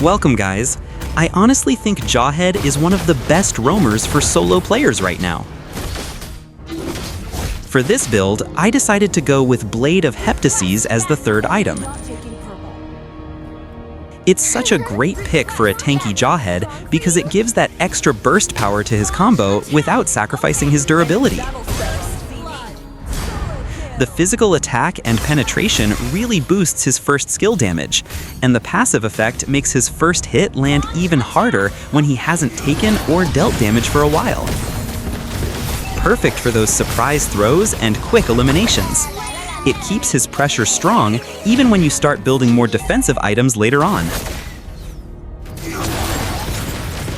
Welcome, guys. I honestly think Jawhead is one of the best roamers for solo players right now. For this build, I decided to go with Blade of Heptases as the third item. It's such a great pick for a tanky Jawhead because it gives that extra burst power to his combo without sacrificing his durability. The physical attack and penetration really boosts his first skill damage, and the passive effect makes his first hit land even harder when he hasn't taken or dealt damage for a while. Perfect for those surprise throws and quick eliminations. It keeps his pressure strong even when you start building more defensive items later on.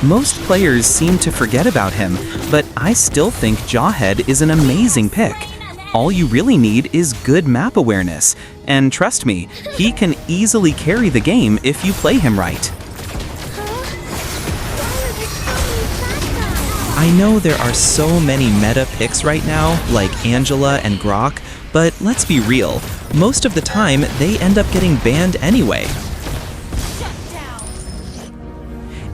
Most players seem to forget about him, but I still think Jawhead is an amazing pick. All you really need is good map awareness, and trust me, he can easily carry the game if you play him right. I know there are so many meta picks right now, like Angela and Grok, but let's be real, most of the time they end up getting banned anyway.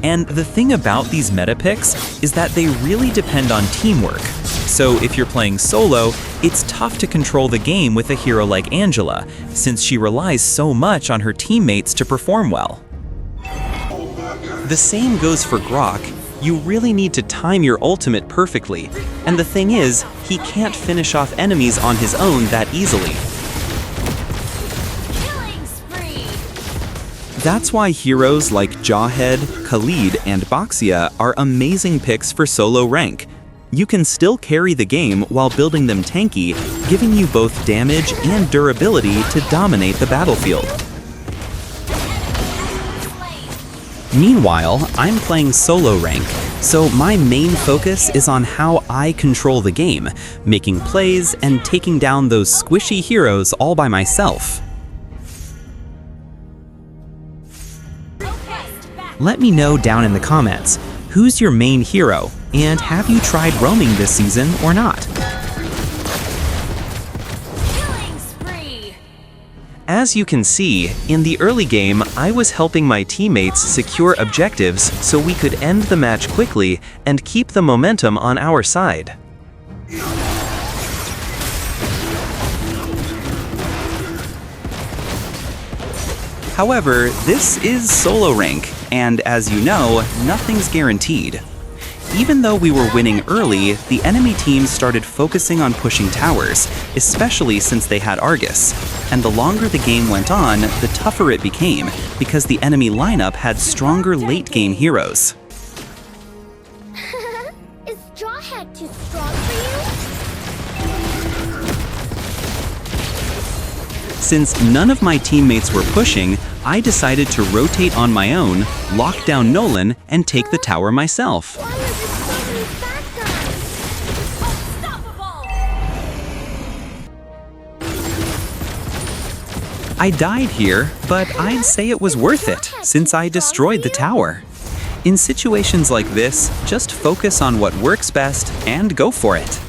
And the thing about these meta picks is that they really depend on teamwork. So if you're playing solo, it's tough to control the game with a hero like Angela, since she relies so much on her teammates to perform well. The same goes for Grok. You really need to time your ultimate perfectly, and the thing is, he can't finish off enemies on his own that easily. That's why heroes like Jawhead, Khalid, and Baxia are amazing picks for solo rank. You can still carry the game while building them tanky, giving you both damage and durability to dominate the battlefield. Meanwhile, I'm playing solo rank, so my main focus is on how I control the game, making plays and taking down those squishy heroes all by myself. Let me know down in the comments, who's your main hero, and have you tried roaming this season or not? As you can see, in the early game, I was helping my teammates secure objectives so we could end the match quickly and keep the momentum on our side. However, this is solo rank, and as you know, nothing's guaranteed. Even though we were winning early, the enemy team started focusing on pushing towers, especially since they had Argus. And the longer the game went on, the tougher it became, because the enemy lineup had stronger late-game heroes. Is Jawhead too strong for you? Since none of my teammates were pushing, I decided to rotate on my own, lock down Nolan, and take the tower myself. Why are there so many bad guys? Unstoppable! I died here, but I'd say it was worth it, since I destroyed the tower. In situations like this, just focus on what works best and go for it.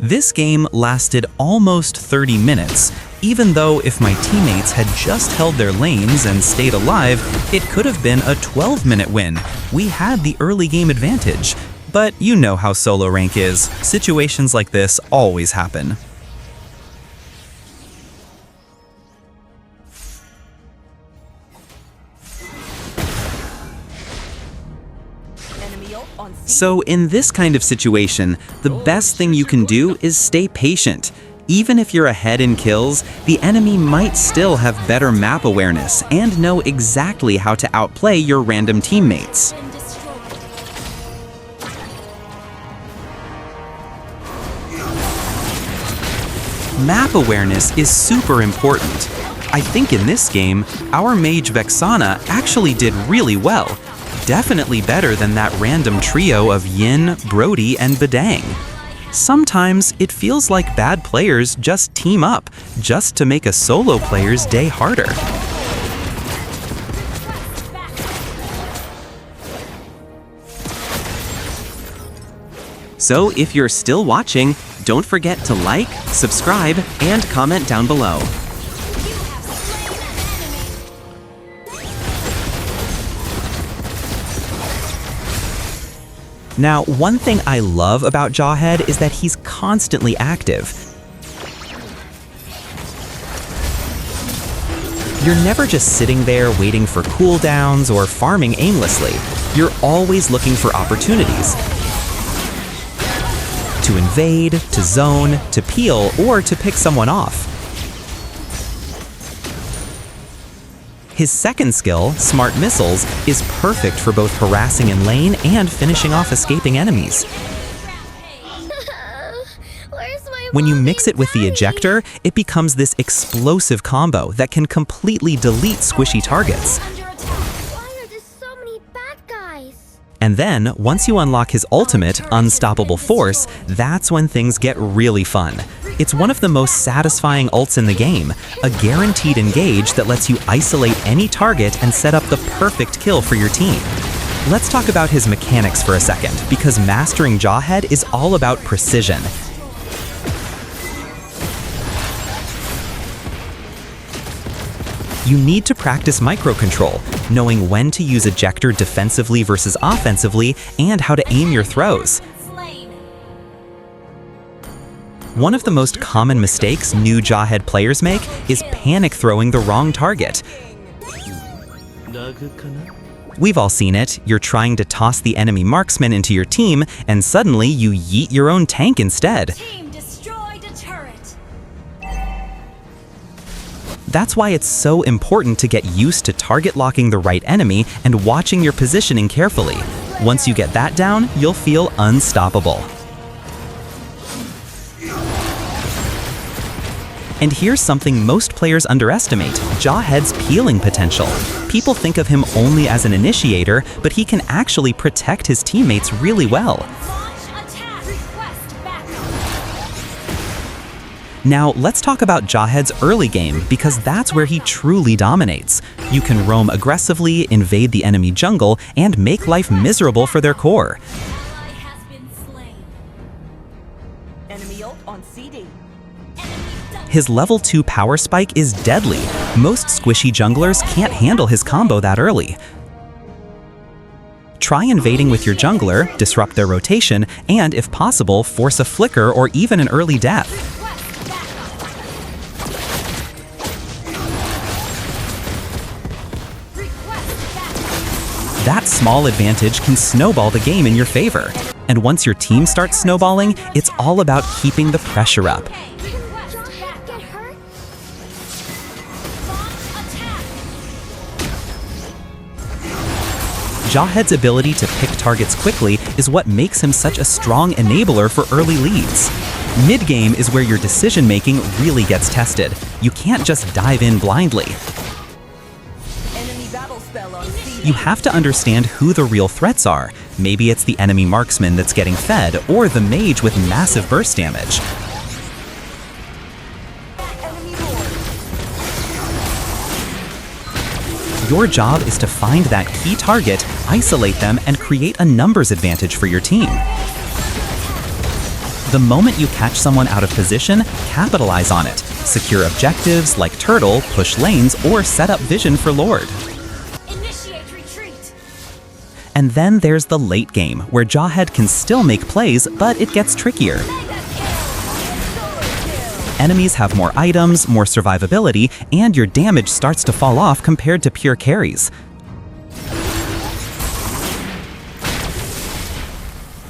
This game lasted almost 30 minutes, even though if my teammates had just held their lanes and stayed alive, it could have been a 12-minute win. We had the early game advantage, but you know how solo rank is. Situations like this always happen. So in this kind of situation, the best thing you can do is stay patient. Even if you're ahead in kills, the enemy might still have better map awareness and know exactly how to outplay your random teammates. Map awareness is super important. I think in this game, our mage Vexana actually did really well. Definitely better than that random trio of Yin, Brody, and Bedang. Sometimes it feels like bad players just team up just to make a solo player's day harder. So if you're still watching, don't forget to like, subscribe, and comment down below. Now, one thing I love about Jawhead is that he's constantly active. You're never just sitting there waiting for cooldowns or farming aimlessly. You're always looking for opportunities to invade, to zone, to peel, or to pick someone off. His second skill, Smart Missiles, is perfect for both harassing in lane and finishing off escaping enemies. Where's my When you mommy mix it with the and daddy? ejector, it becomes this explosive combo that can completely delete squishy targets. Why are there so many bad guys? And then, once you unlock his ultimate, Unstoppable Force, that's when things get really fun. It's one of the most satisfying ults in the game, a guaranteed engage that lets you isolate any target and set up the perfect kill for your team. Let's talk about his mechanics for a second, because mastering Jawhead is all about precision. You need to practice microcontrol, knowing when to use ejector defensively versus offensively, and how to aim your throws. One of the most common mistakes new Jawhead players make is panic throwing the wrong target. We've all seen it. You're trying to toss the enemy marksman into your team, and suddenly you yeet your own tank instead. Team destroyed a turret. That's why it's so important to get used to target locking the right enemy and watching your positioning carefully. Once you get that down, you'll feel unstoppable. And here's something most players underestimate, Jawhead's peeling potential. People think of him only as an initiator, but he can actually protect his teammates really well. Launch attack. Request backup. Now, let's talk about Jawhead's early game, because that's where he truly dominates. You can roam aggressively, invade the enemy jungle, and make life miserable for their core. Ally has been slain. Enemy ult on CD. His level 2 power spike is deadly. Most squishy junglers can't handle his combo that early. Try invading with your jungler, disrupt their rotation, and if possible, force a flicker or even an early death. That small advantage can snowball the game in your favor. And once your team starts snowballing, it's all about keeping the pressure up. Jawhead get hurt? Jawhead's ability to pick targets quickly is what makes him such a strong enabler for early leads. Mid-game is where your decision-making really gets tested. You can't just dive in blindly. Enemy battle spell on CD. You have to understand who the real threats are. Maybe it's the enemy marksman that's getting fed, or the mage with massive burst damage. Enemy lord. Your job is to find that key target, isolate them, and create a numbers advantage for your team. The moment you catch someone out of position, capitalize on it. Secure objectives like Turtle, push lanes, or set up vision for Lord. Initiate retreat. And then there's the late game, where Jawhead can still make plays, but it gets trickier. Enemies have more items, more survivability, and your damage starts to fall off compared to pure carries.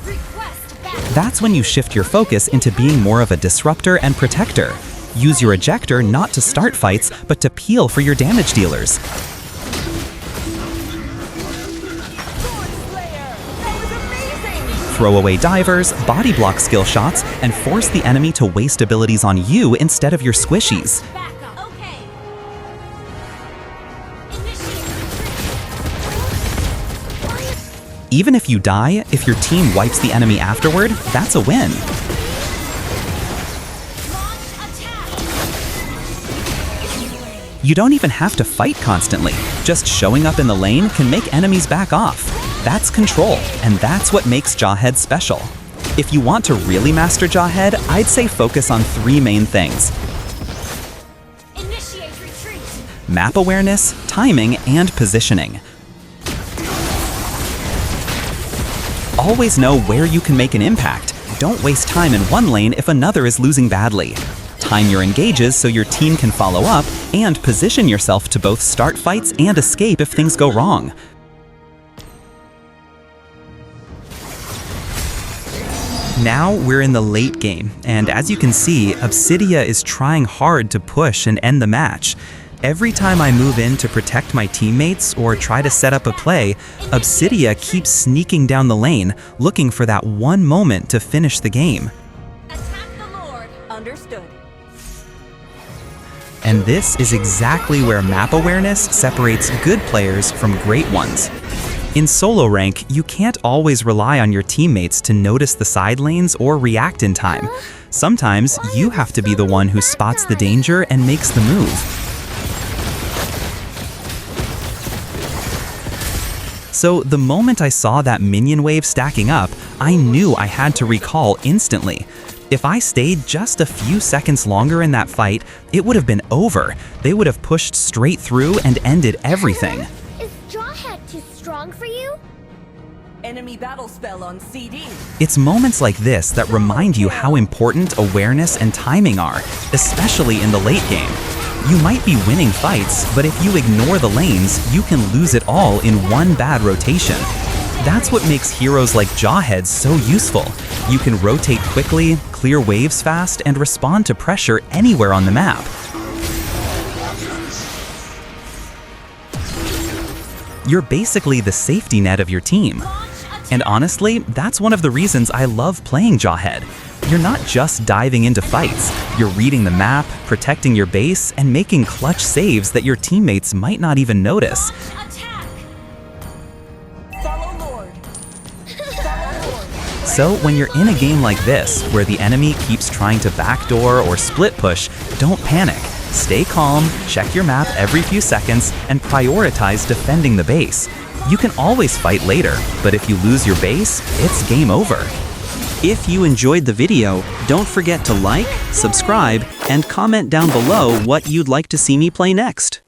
Request backup. That's when you shift your focus into being more of a disruptor and protector. Use your ejector not to start fights, but to peel for your damage dealers. Throw away divers, body block skill shots, and force the enemy to waste abilities on you instead of your squishies. Backup. Okay. Initiate retreat. Even if you die, if your team wipes the enemy afterward, that's a win. Launch attack. You don't even have to fight constantly. Just showing up in the lane can make enemies back off. That's control, and that's what makes Jawhead special. If you want to really master Jawhead, I'd say focus on 3 main things: Initiate retreat. map awareness, timing, and positioning. Always know where you can make an impact. Don't waste time in one lane if another is losing badly. Time your engages so your team can follow up, and position yourself to both start fights and escape if things go wrong. Now we're in the late game, and as you can see, Obsidia is trying hard to push and end the match. Every time I move in to protect my teammates or try to set up a play, Obsidia keeps sneaking down the lane, looking for that one moment to finish the game. Attack the Lord. Understood. And this is exactly where map awareness separates good players from great ones. In solo rank, you can't always rely on your teammates to notice the side lanes or react in time. Sometimes you have to be the one who spots the danger and makes the move. So the moment I saw that minion wave stacking up, I knew I had to recall instantly. If I stayed just a few seconds longer in that fight, it would have been over. They would have pushed straight through and ended everything. Is Jawhead too strong for you? Enemy battle spell on CD. It's moments like this that remind you how important awareness and timing are, especially in the late game. You might be winning fights, but if you ignore the lanes, you can lose it all in one bad rotation. That's what makes heroes like Jawhead so useful. You can rotate quickly, clear waves fast, and respond to pressure anywhere on the map. You're basically the safety net of your team. And honestly, that's one of the reasons I love playing Jawhead. You're not just diving into fights, you're reading the map, protecting your base, and making clutch saves that your teammates might not even notice. Attack. Follow Lord. Follow Lord. So when you're in a game like this, where the enemy keeps trying to backdoor or split push, don't panic. Stay calm, check your map every few seconds, and prioritize defending the base. You can always fight later, but if you lose your base, it's game over. If you enjoyed the video, don't forget to like, subscribe, and comment down below what you'd like to see me play next.